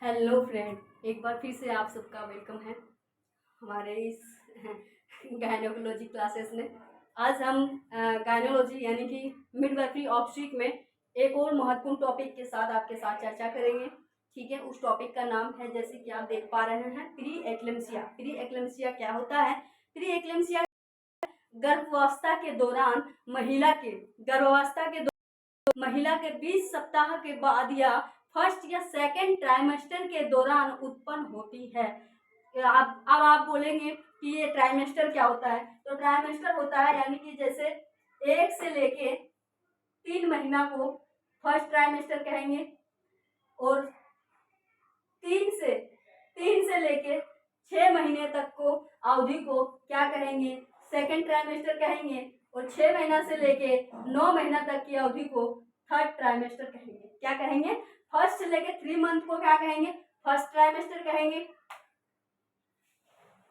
Hello friend, एक बार फिर से आप सबका वेलकम है हमारे इस गायनोकोलॉजी क्लासेस में। आज हम गायनोलॉजी यानी कि मिडवाइफरी ऑब्स्टेट्रिक में एक और महत्वपूर्ण टॉपिक के साथ आपके साथ चर्चा करेंगे। ठीक है, उस टॉपिक का नाम है, जैसे कि आप देख पा रहे हैं, प्री एक्लेम्सिया। प्री एक्लेम्सिया क्या होता है? प्री एक्लेम्सिया गर्भावस्था के दौरान महिला के 20 सप्ताह के बाद या फर्स्ट या सेकेंड ट्राइमेस्टर के दौरान उत्पन्न होती है। अब आप बोलेंगे कि ये ट्राइमेस्टर क्या होता है? तो ट्राइमेस्टर होता है यानी कि जैसे 1 से लेके 3 महीना को फर्स्ट ट्राइमेस्टर कहेंगे, और 3 से लेके 6 महीने तक को अवधि को क्या कहेंगे? सेकेंड ट्राइमेस्टर कहेंगे, और 6 महीना से लेके 9 महीना तक की अवधि को थर्ड ट्राइमेस्टर कहेंगे। क्या कहेंगे? फर्स्ट से लेके 3 मंथ को क्या कहेंगे? फर्स्ट ट्राइमेस्टर कहेंगे।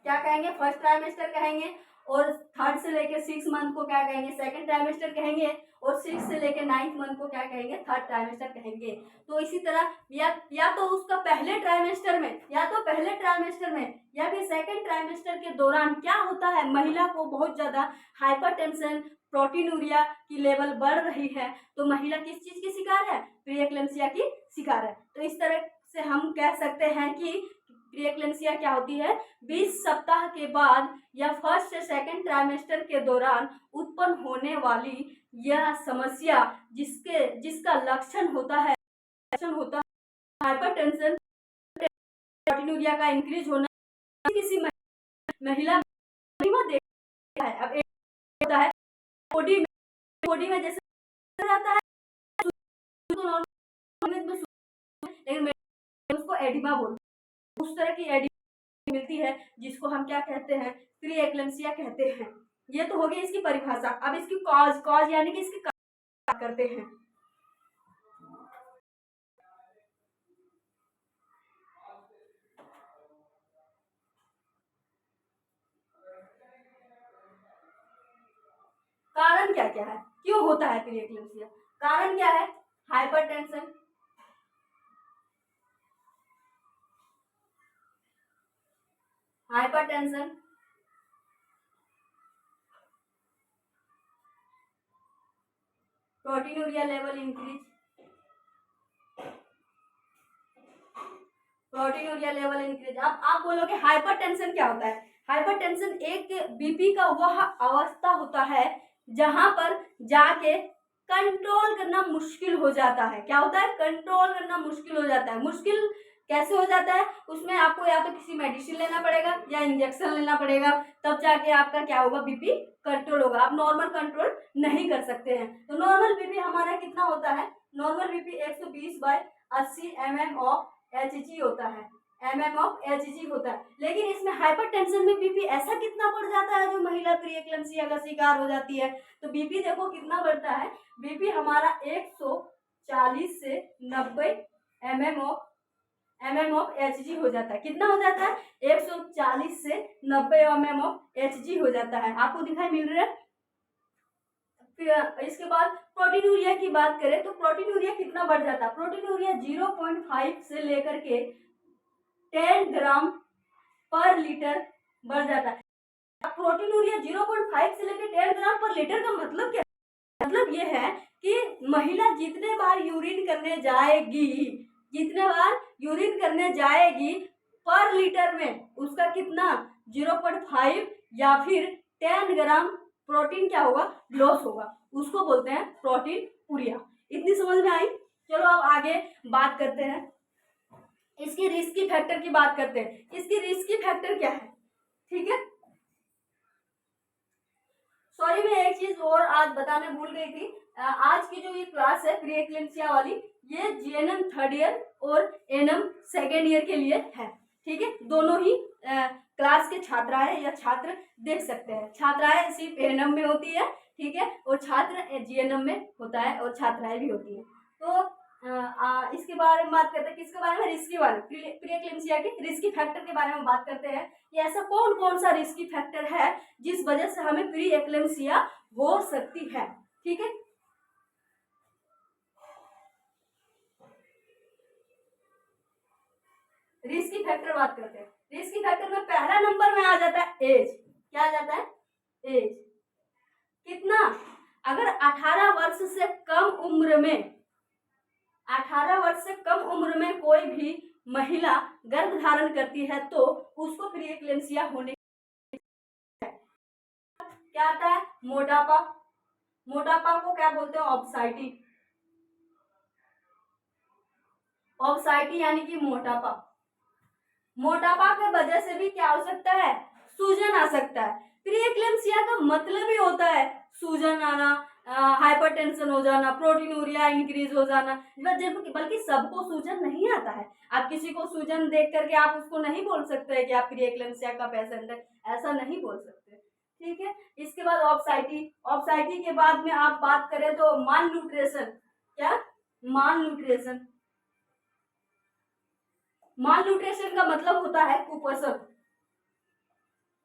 क्या कहेंगे? फर्स्ट ट्राइमेस्टर कहेंगे। और थर्ड से लेके 6 मंथ को क्या कहेंगे? सेकेंड ट्राइमेस्टर कहेंगे। और 6 से लेके 9th मंथ को क्या कहेंगे? थर्ड ट्राइमेस्टर कहेंगे। तो इसी तरह या तो उसका पहले ट्राइमेस्टर में या फिर सेकेंड ट्राइमेस्टर के दौरान क्या होता है, महिला को बहुत ज्यादा हाइपरटेंशन, प्रोटीनूरिया की लेवल बढ़ रही है, तो महिला किस चीज की शिकार है? प्री एक्लेम्सिया की शिकार है। तो इस तरह से हम कह सकते हैं कि प्री एक्लेम्सिया क्या होती है? 20 सप्ताह के बाद या फर्स्ट से सेकेंड ट्राइमेस्टर के दौरान उत्पन्न होने वाली यह समस्या जिसका लक्षण होता है हाइपरटेंशन, प्रोटीनूरिया का इंक्रीज होना। किसी महिला देखा है, अब एक होता है बॉडी में जैसे रहता है, लेकिन उसको एडिमा बोलते हैं। उस तरह की एडिमा मिलती है जिसको हम क्या कहते हैं? प्री एक्लेम्सिया कहते हैं। ये तो हो गई इसकी परिभाषा। अब इसकी कॉज यानी कि इसकी बात करते हैं। कारण क्या क्या है, क्यों होता है प्री एक्लेम्सिया? कारण क्या है? हाइपरटेंशन, प्रोटीनूरिया लेवल इंक्रीज, अब आप बोलोगे हाइपरटेंशन क्या होता है? हाइपरटेंशन एक बीपी का वह अवस्था होता है जहां पर जाके कंट्रोल करना मुश्किल हो जाता है। क्या होता है? कंट्रोल करना मुश्किल हो जाता है। मुश्किल कैसे हो जाता है? उसमें आपको या तो किसी मेडिसिन लेना पड़ेगा या इंजेक्शन लेना पड़ेगा, तब जाके आपका क्या होगा? बीपी कंट्रोल होगा। आप नॉर्मल कंट्रोल नहीं कर सकते हैं। तो नॉर्मल बीपी हमारा कितना होता है? Normal BP 120/80 mm of Hg होता है, mm ऑफ Hg होता है। लेकिन इसमें हाइपरटेंशन में बीपी ऐसा कितना बढ़ जाता है जो महिला प्री एक्लेम्सिया का शिकार हो जाती है? तो बीपी देखो कितना बढ़ता है। बीपी हमारा 140 से 90 mm ऑफ Hg हो जाता है। कितना हो जाता है? 140 से 90 mm ऑफ Hg हो जाता है। आपको दिखाई मिल रहा है? फिर इसके बाद प्रोटीनूरिया की बात करें तो प्रोटीनूरिया कितना बढ़ जाता है? प्रोटीनूरिया 0.5 से लेकर के 10 ग्राम पर लीटर बढ़ जाता है। प्रोटीनूरिया 0.5 से लेकर 10 ग्राम पर लीटर का मतलब क्या? मतलब ये है कि महिला जितने बार यूरिन करने जाएगी पर लीटर में उसका कितना? 0.5 या फिर 10 ग्राम प्रोटीन क्या होगा? लॉस होगा। उसको बोलते हैं प्रोटीनूरिया। इतनी समझ में आई? चलो अब आगे बात करते हैं, इसकी रिस्की फैक्टर की बात करते हैं। इसकी रिस्की फैक्टर क्या है? ठीक है, सॉरी मैं एक चीज और आज बताने भूल गई थी। आज की जो ये क्लास है प्री एक्लेम्सिया वाली, ये जीएनएम 3rd ईयर और एनएम 2nd ईयर के लिए है। ठीक है, दोनों ही क्लास के छात्राएं या छात्र देख सकते हैं। छात्राएं सिर्फ एनएम में होती है, ठीक है, और छात्र जीएनएम में होता है, और छात्राएं भी होती है। तो इसके बारे में बात करते हैं। किसके बारे में? रिस्की वाले प्री एक्लेम्सिया के रिस्की फैक्टर के बारे में बात करते हैं कि ऐसा कौन कौन सा रिस्की फैक्टर है जिस वजह से हमें प्री एक्लेम्सिया हो सकती है। ठीक है, रिस्की फैक्टर बात करते हैं। रिस्की फैक्टर में पहला नंबर में आ जाता है एज। क्या आ जाता है? एज। कितना? अगर 18 वर्ष से कम उम्र में 18 वर्ष से कम उम्र में कोई भी महिला गर्भ धारण करती है तो उसको प्रीएक्लेम्सिया होने क्या आता है? मोटापा। मोटापा को क्या बोलते हैं? ऑब्साइटी। ऑब्साइटी यानी कि मोटापा। मोटापा की वजह से भी क्या हो सकता है? सूजन आ सकता है। प्रीएक्लेम्सिया का मतलब ही होता है सूजन आना, हाइपरटेंशन हो जाना, प्रोटीनूरिया इंक्रीज हो जाना। बल्कि सबको सूजन नहीं आता है। आप किसी को सूजन देख करके आप उसको नहीं बोल सकते कि आप प्रीएक्लेम्सिया का पेशेंट है, ऐसा नहीं बोल सकते। ठीक है। इसके बाद ऑब्साइटी। ऑब्साइटी के बाद में आप बात करें तो माल न्यूट्रिशन। क्या? माल न्यूट्रिशन। माल न्यूट्रिशन का मतलब होता है कुपोषण।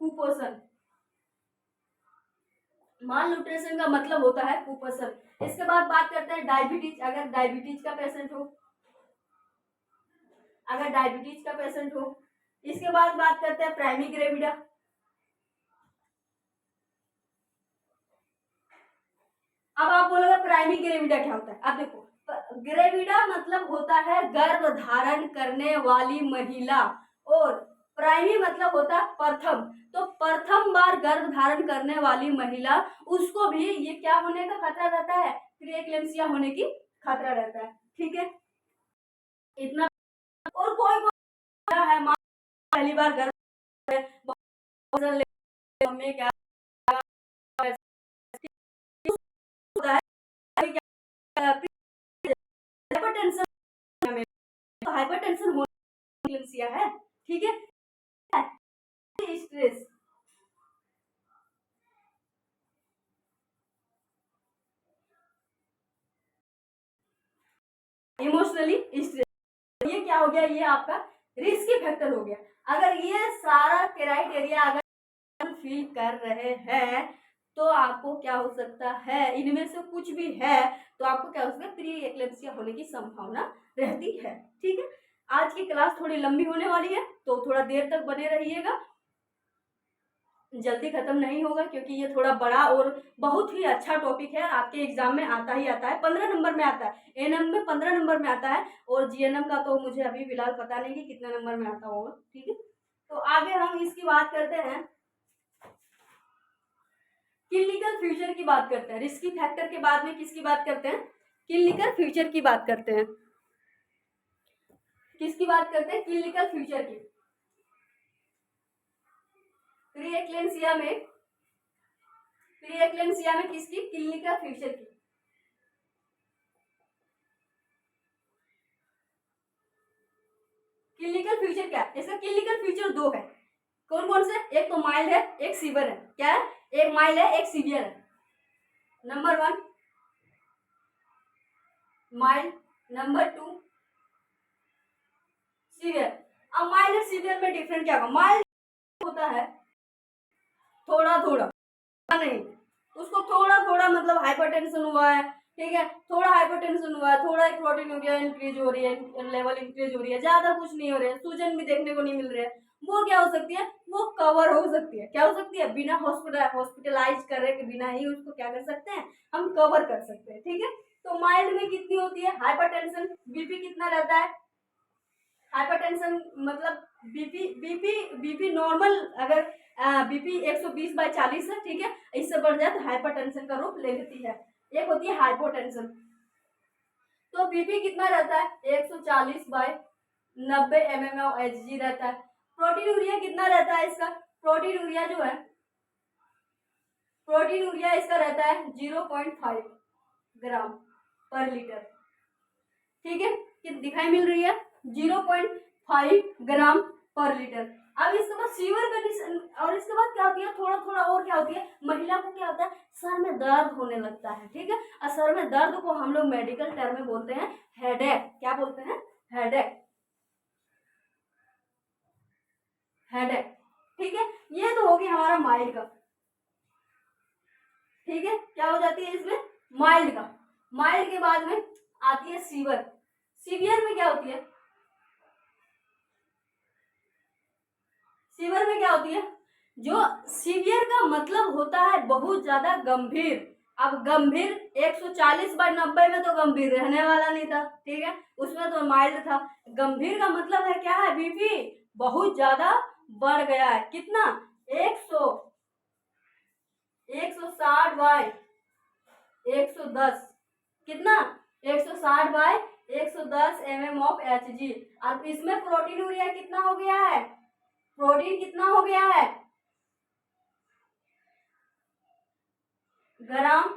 कुपोषण। माल न्यूट्रिशन का मतलब होता है कुपोषण। इसके बाद बात करते हैं डायबिटीज। अगर डायबिटीज का पेशेंट हो, अगर डायबिटीज का पेशेंट हो। इसके बाद बात करते हैं प्राइमी ग्रेविडा। अब आप बोलोगे प्राइमी ग्रेविडा क्या होता है? अब देखो, ग्रेविडा मतलब होता है गर्भ धारण करने वाली महिला, और प्राइमी मतलब होता है प्रथम। तो प्रथम बार गर्भ धारण करने वाली महिला, उसको भी ये क्या होने का खतरा रहता है? प्रीएक्लेम्सिया होने की खतरा रहता है। ठीक है, इतना। और कोई है पहली बार गर्भ में क्या होता है? हाइपरटेंशन। तो हाइपरटेंशन होने है। ठीक है। स्ट्रेस। Emotionally stress. ये क्या हो गया? ये आपका रिस्की फैक्टर हो गया। अगर ये सारा क्राइटेरिया अगर फील कर रहे हैं तो आपको क्या हो सकता है? इनमें से कुछ भी है तो आपको क्या हो सकता है? प्री एक्लेम्सिया होने की संभावना रहती है। ठीक है। आज की क्लास थोड़ी लंबी होने वाली है तो थोड़ा देर तक बने रहिएगा, जल्दी खत्म नहीं होगा क्योंकि ये थोड़ा बड़ा और बहुत ही अच्छा टॉपिक है। आपके एग्जाम में आता ही आता है, 15 नंबर में आता है। एएनएम में 15 नंबर में आता है, और जीएनएम का तो मुझे अभी फिलहाल पता नहीं कि कितने नंबर में आता होगा। ठीक है, तो आगे हम इसकी बात करते हैं, क्लिनिकल फ्यूचर की बात करते हैं। रिस्की फैक्टर के बाद में किसकी बात करते हैं? क्लिनिकल फ्यूचर की बात करते हैं। किसकी बात करते हैं? क्लिनिकल फ्यूचर की। प्रीएक्लेम्सिया में किसकी? क्लिनिकल फ्यूचर की। क्लिनिकल फ्यूचर क्या है? इसका क्लिनिकल फ्यूचर दो है। कौन कौन से? एक तो माइल्ड है, एक सीवियर है। क्या है? एक माइल्ड है, एक सीवियर है। Number 1 mild, number 2 severe. अब माइल्ड और सीवियर में डिफरेंट क्या होगा? माइल्ड होता है थोड़ा थोड़ा, नहीं, उसको थोड़ा थोड़ा मतलब हाइपरटेंशन हुआ है, ठीक है, थोड़ा हाइपरटेंशन हुआ है, थोड़ा एक प्रोटीनूरिया इंक्रीज हो रही है, लेवल इंक्रीज हो रही है, ज्यादा कुछ नहीं हो रहा है, सूजन भी देखने को नहीं मिल रही है, वो क्या हो सकती है? वो कवर हो सकती है। क्या हो सकती है? बिना हॉस्पिटलाइज करे के बिना ही उसको क्या कर सकते हैं? हम कवर कर सकते हैं। ठीक है, तो माइल्ड में कितनी होती है हाइपरटेंशन? बीपी कितना रहता है? हाइपरटेंशन मतलब बीपी नॉर्मल, अगर बीपी 120/40 है, ठीक है, इससे बढ़ जाए तो हाइपरटेंशन का रूप ले लेती है। एक होती है हाइपोटेंशन। तो बीपी कितना रहता है? 140/90 mmHg रहता है। प्रोटीनूरिया कितना रहता है इसका? प्रोटीनूरिया जो है, प्रोटीनूरिया इसका रहता है 0.5 ग्राम पर लीटर। ठीक है, कि दिखाई मिल रही है 0.5 ग्राम पर लीटर। अब इसके बाद सीवर कंडीशन, और इसके बाद क्या होती है? थोड़ा थोड़ा और क्या होती है? महिला को क्या होता है? सर में दर्द होने लगता है। ठीक है, और सर में दर्द को हम लोग मेडिकल टर्म में बोलते हैं हेडेक। क्या बोलते हैं? हेडेक। हेडेक। ठीक है, ये तो हो गया हमारा माइल्ड का। ठीक है, क्या हो जाती है इसमें? माइल्ड का। माइल्ड के बाद में आती है सीवर। सीवियर में क्या होती है? सीवियर में क्या होती है, जो सीवियर का मतलब होता है बहुत ज्यादा गंभीर। अब गंभीर 140/90 में तो गंभीर रहने वाला नहीं था, ठीक है, उसमें तो माइल्ड था। गंभीर का मतलब है क्या है, बीपी बहुत ज्यादा बढ़ गया है। कितना, 160/110, कितना, 160/110 mm ऑफ Hg। अब इसमें प्रोटीनूरिया कितना हो गया है, प्रोटीन कितना हो गया है, ग्राम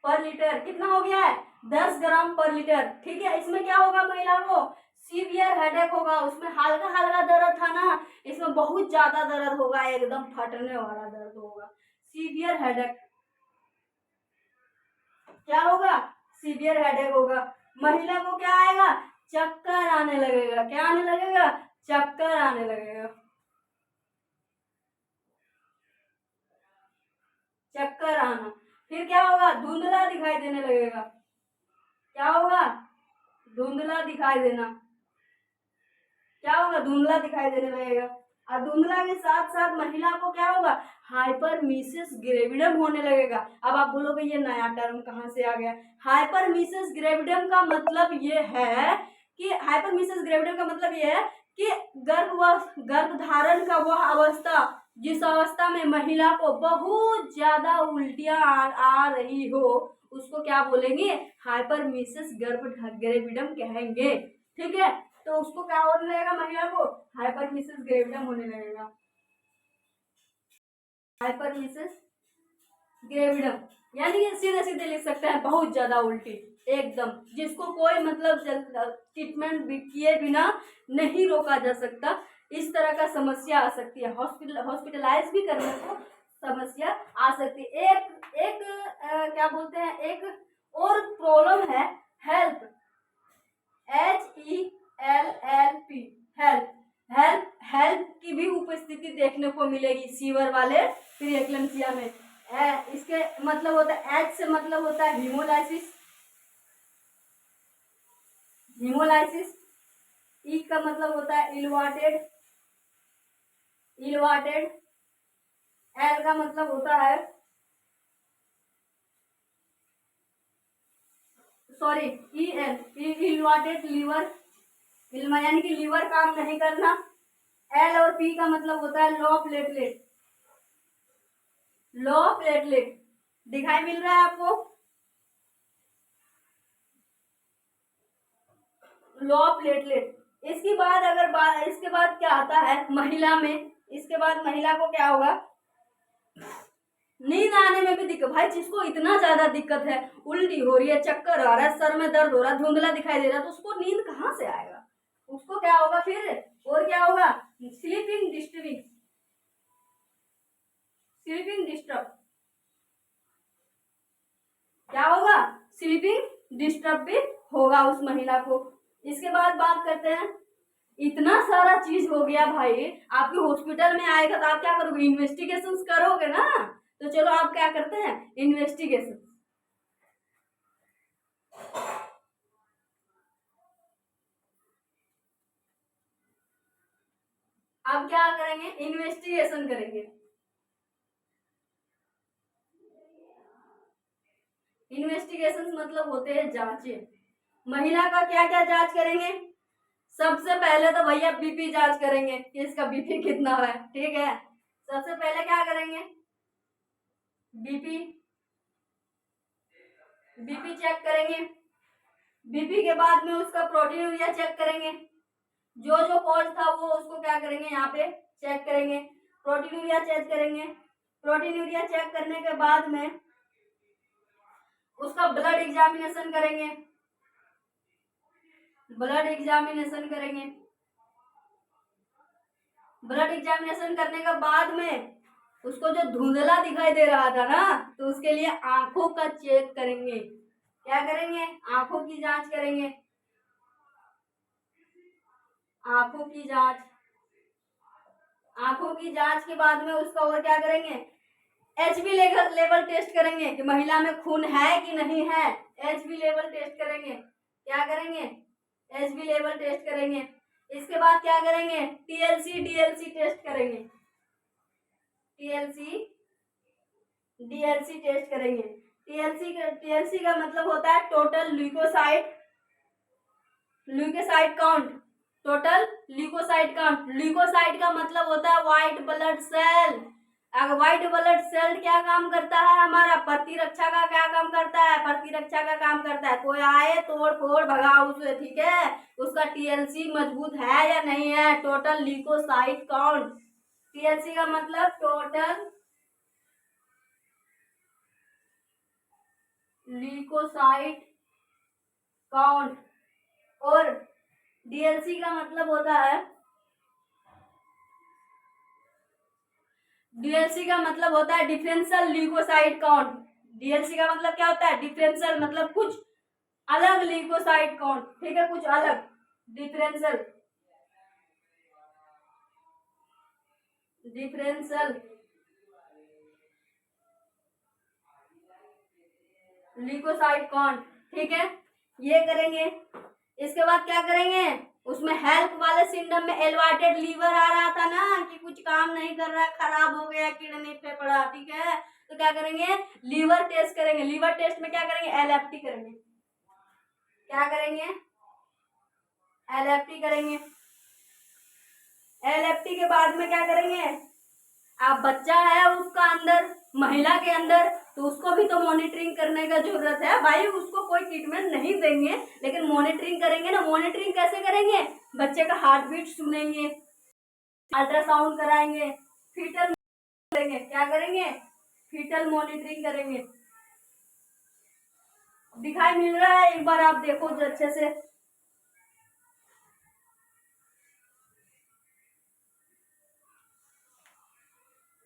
पर लीटर, कितना हो गया है, 10 ग्राम पर लीटर, ठीक है। इसमें क्या होगा, महिला को सीवियर हेडेक होगा, उसमें हल्का हल्का दर्द था ना, इसमें बहुत ज्यादा दर्द होगा, एकदम फटने वाला दर्द होगा, सीवियर हेडेक। क्या होगा, सीवियर हेडेक होगा। महिला को क्या आएगा, चक्कर आने लगेगा, क्या आने लगेगा, चक्कर आने लगेगा, चक्कर आना। फिर क्या होगा, धुंधला दिखाई देने लगेगा, क्या होगा, धुंधला दिखाई देना, क्या होगा, धुंधला दिखाई देने लगेगा। और धुंधला के साथ साथ महिला को क्या होगा, हाइपरमीसिस ग्रेविडम होने लगेगा। अब आप बोलोगे ये नया टर्म कहाँ से आ गया। हाइपरमीसिस ग्रेविडम का मतलब ये है कि हाइपरमीसिस ग्रेविडम का मतलब ये है कि गर्भधारण का वह अवस्था, जिस अवस्था में महिला को बहुत ज्यादा उल्टियां आ रही हो, उसको क्या बोलेंगे, हाइपरमीसिस ग्रेविडम कहेंगे, ठीक है। तो उसको क्या होने लगेगा, महिला को हाइपरमीसिस ग्रेविडम होने लगेगा, हाइपरमीसिस ग्रेविडम, यानी कि सीधे सीधे लिख सकते हैं बहुत ज्यादा उल्टी, एकदम, जिसको कोई मतलब ट्रीटमेंट किए बिना नहीं रोका जा सकता। इस तरह का समस्या आ सकती है, हॉस्पिटलाइज भी करने को समस्या आ सकती है। एक क्या बोलते हैं, एक और प्रॉब्लम है हेल्प, HELLP, हेल्प। हेल्प की भी उपस्थिति देखने को मिलेगी सीवर वाले प्रीएक्लेम्सिया में। इसके मतलब होता है, H से मतलब होता है हीमोलाइसिस, हीमोलाइसिस। E का मतलब होता है इलवाटेड, इलवाटेड। L का मतलब होता है, सॉरी, इलवाटेड लीवर, यानी कि लीवर काम नहीं करना। L और P का मतलब होता है लो प्लेटलेट, लो प्लेटलेट। दिखाई मिल रहा है आपको, लो प्लेटलेट। इसके बाद इसके बाद क्या आता है महिला में, इसके बाद महिला को क्या होगा, नींद आने में भी दिक्कत। भाई जिसको इतना ज्यादा दिक्कत है, उल्टी हो रही है, चक्कर आ रहा है, सर में दर्द हो रहा है, धुंधला दिखाई दे रहा है, तो उसको नींद कहाँ से आएगा, उसको क्या होगा फिर, और क्या होगा, स्लीपिंग डिस्टर्बिंग, स्लीपिंग डिस्टर्ब, क्या होगा, स्लीपिंग डिस्टर्ब भी होगा उस महिला को। इसके बाद बात करते हैं, इतना सारा चीज हो गया भाई, आपके हॉस्पिटल में आएगा तो आप क्या करोगे, इन्वेस्टिगेशन करोगे ना। तो चलो आप क्या करते हैं, इन्वेस्टिगेशन। अब क्या करेंगे, इन्वेस्टिगेशन करेंगे। इन्वेस्टिगेशन मतलब होते हैं जांचे। महिला का क्या क्या जांच करेंगे, सबसे पहले तो भैया बीपी जांच करेंगे कि इसका बीपी कितना है, ठीक है। सबसे पहले क्या करेंगे, बीपी, बीपी चेक करेंगे। बीपी के बाद में उसका प्रोटीनूरिया चेक करेंगे, जो जो कॉज था वो उसको क्या करेंगे, यहाँ पे चेक करेंगे, प्रोटीनूरिया चेक करेंगे। प्रोटीनूरिया चेक करने के बाद में उसका ब्लड एग्जामिनेशन करेंगे, ब्लड एग्जामिनेशन करेंगे। ब्लड एग्जामिनेशन करने के बाद में उसको जो धुंधला दिखाई दे रहा था ना, तो उसके लिए आंखों का चेक करेंगे। क्या करेंगे, आंखों की जांच करेंगे, आंखों की जांच। आंखों की जांच के बाद में उसका और क्या करेंगे, HB लेवल टेस्ट करेंगे कि महिला में खून है कि नहीं है, HB लेवल टेस्ट करेंगे। क्या करेंगे, HB लेवल टेस्ट करेंगे। इसके बाद क्या करेंगे, टीएलसी डीएलसी टेस्ट करेंगे, टीएलसी डीएलसी टेस्ट करेंगे। टीएलसी का मतलब होता है total leucocyte, leucocyte count, total leucocyte count. Leucocyte का मतलब होता है व्हाइट ब्लड सेल। अगर व्हाइट ब्लड सेल क्या काम करता है, हमारा प्रतिरक्षा का क्या काम करता है, प्रतिरक्षा का काम करता है। कोई आए तोड़ फोड़ भगा उसे, ठीक है, उसका टीएलसी मजबूत है या नहीं है, टोटल ल्यूकोसाइट काउंट। टीएलसी का मतलब टोटल ल्यूकोसाइट काउंट, और डीएलसी का मतलब होता है, डीएलसी का मतलब होता है डिफरेंशियल ल्यूकोसाइट काउंट। डीएलसी का मतलब क्या होता है, डिफरेंशियल मतलब कुछ अलग ल्यूकोसाइट काउंट, ठीक है, कुछ अलग, डिफरेंशियल, डिफरेंशियल ल्यूकोसाइट काउंट, ठीक है, ये करेंगे। इसके बाद क्या करेंगे, उसमें हेल्प वाले सिंडम में एलवाटेड लीवर आ रहा था ना कि कुछ काम नहीं कर रहा, खराब हो गया, किडनी पे पड़ा, ठीक है, तो क्या करेंगे, लीवर टेस्ट करेंगे। लीवर टेस्ट में क्या करेंगे, एलएफटी करेंगे। क्या करेंगे, एलएफटी करेंगे। एलएफटी के बाद में क्या करेंगे, आप बच्चा है उसका अंदर, महिला के अंदर, तो उसको भी तो मॉनिटरिंग करने का जरूरत है भाई, उसको कोई ट्रीटमेंट नहीं देंगे लेकिन मॉनिटरिंग करेंगे ना। मॉनिटरिंग कैसे करेंगे, बच्चे का हार्ट बीट सुनेंगे, अल्ट्रासाउंड कराएंगे, फीटल करेंगे, क्या करेंगे, फीटल मॉनिटरिंग करेंगे। दिखाई मिल रहा है, एक बार आप देखो जो अच्छे से,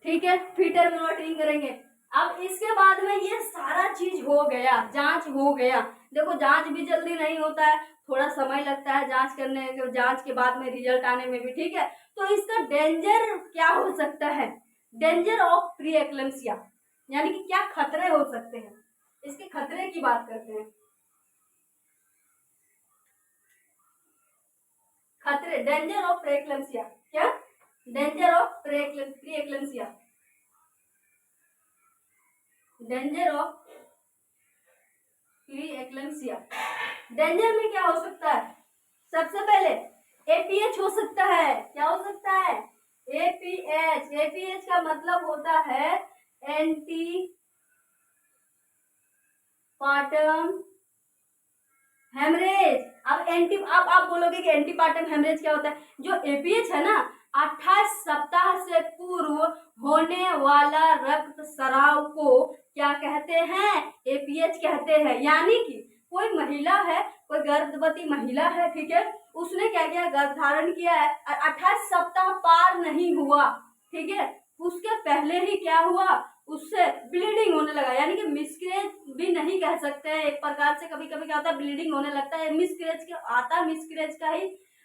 ठीक है, फीटल मॉनिटरिंग करेंगे। अब इसके बाद में ये सारा चीज हो गया, जांच हो गया। देखो जांच भी जल्दी नहीं होता है, थोड़ा समय लगता है जांच करने के, जांच के बाद में रिजल्ट आने में भी, ठीक है। तो इसका डेंजर क्या हो सकता है, डेंजर ऑफ प्री एक्लेम्सिया, यानी कि क्या खतरे हो सकते हैं, इसके खतरे की बात करते हैं। खतरे, डेंजर ऑफ प्री एक्लेम्सिया, क्या, danger of pre eclampsia, danger of pre eclampsia. Danger में क्या हो सकता है, सबसे पहले एपीएच हो सकता है। क्या हो सकता है, एपीएच। एपीएच का मतलब होता है एंटी पार्टम हेमरेज। अब आप बोलोगे कि एंटी पार्टम हेमरेज क्या होता है, जो एपीएच है ना, 28 सप्ताह से पूर्व होने वाला रक्त स्राव को क्या कहते हैं, एपीएच कहते हैं। यानी कि कोई महिला है, कोई गर्भवती महिला है, ठीक है, उसने क्या किया, गर्भ धारण किया है, 28 सप्ताह पार नहीं हुआ, ठीक है, उसके पहले ही क्या हुआ, उससे ब्लीडिंग होने लगा, यानी कि मिसकैरेज भी नहीं कह सकते हैं एक प्रकार से, कभी कभी क्या होता है ब्लीडिंग होने लगता है, मिसकैरेज आता है,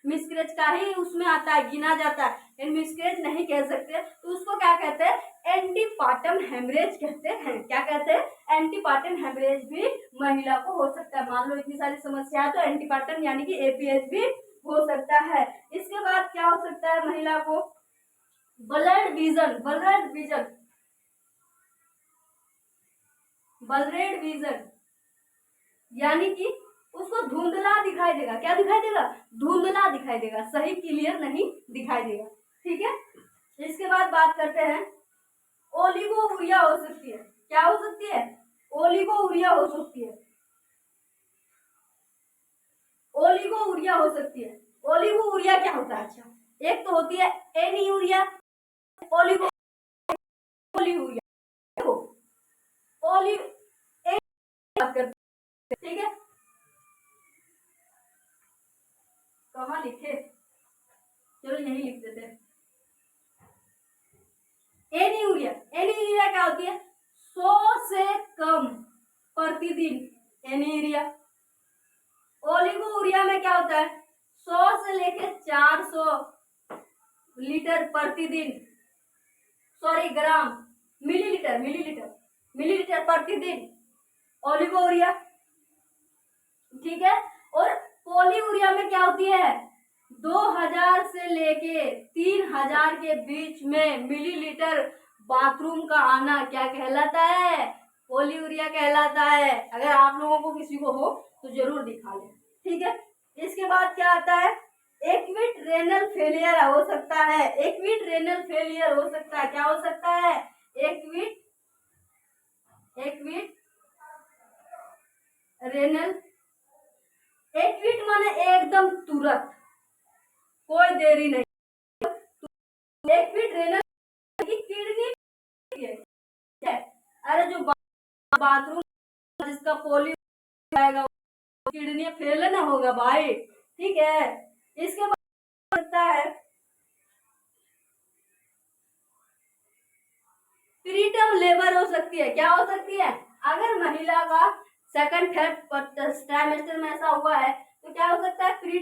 मिसकैरेज का ही उसमें आता है, गिना जाता है, लेकिन मिसकैरेज नहीं कह सकते, तो उसको क्या कहते हैं, एंटीपार्टम हेमरेज कहते हैं। क्या कहते हैं, एंटीपार्टम हेमरेज भी महिला को हो सकता है। मान लो इतनी सारी समस्या है तो एंटीपार्टम यानी कि एपीएच भी हो सकता है। इसके बाद क्या हो सकता है महिला को, blood vision, blood vision, blood vision, यानी कि उसको धुंधला दिखाई देगा। क्या दिखाई देगा, धुंधला दिखाई देगा, सही क्लियर नहीं दिखाई देगा, ठीक है। इसके बाद बात करते हैं, ओलिगोउरिया हो सकती है। क्या हो सकती है, ओलिगोउरिया हो सकती है, ओलिगोउरिया हो सकती है। ओलिगोउरिया क्या होता है, अच्छा, एक तो होती है एनीयूरिया, ओलिगो ओलिगोउरिया, देखो ओली बात करते हैं, ठीक है, कहाँ लिखे, चलो यही लिख देते हैं। एनीयूरिया, एनीयूरिया क्या होती है, 100 से कम प्रतिदिन, एनीयूरिया। ओलिगोउरिया में क्या होता है, 100 से लेकर 400 लीटर प्रतिदिन, सॉरी ग्राम, मिलीलीटर, मिलीलीटर, मिलीलीटर प्रतिदिन, ओलिगोउरिया, ठीक है। और पोलीउरिया में क्या होती है, 2000 से लेके 3000 के बीच में मिलीलीटर बाथरूम का आना क्या कहलाता है? पोलियूरिया कहलाता है। अगर आप लोगों को किसी को हो तो जरूर दिखा लें, ठीक है। इसके बाद क्या आता है? एक्विट रेनल फेलियर हो सकता है। एक्विट रेनल फेलियर हो सकता है। क्या हो सकता है? Equity renal. एक्विट माने एकदम तुरंत, कोई देरी नहीं। एक्विट रेनल की किडनी है। अरे जो बाथरूम जिसका पोली आएगा किडनी फेल ना होगा भाई, ठीक है। इसके बाद होता है प्रीटर्म लेबर हो सकती है। क्या हो सकती है? अगर महिला का सेकंड थर्ड ट्राइमेस्टर में ऐसा हुआ है तो क्या हो सकता है?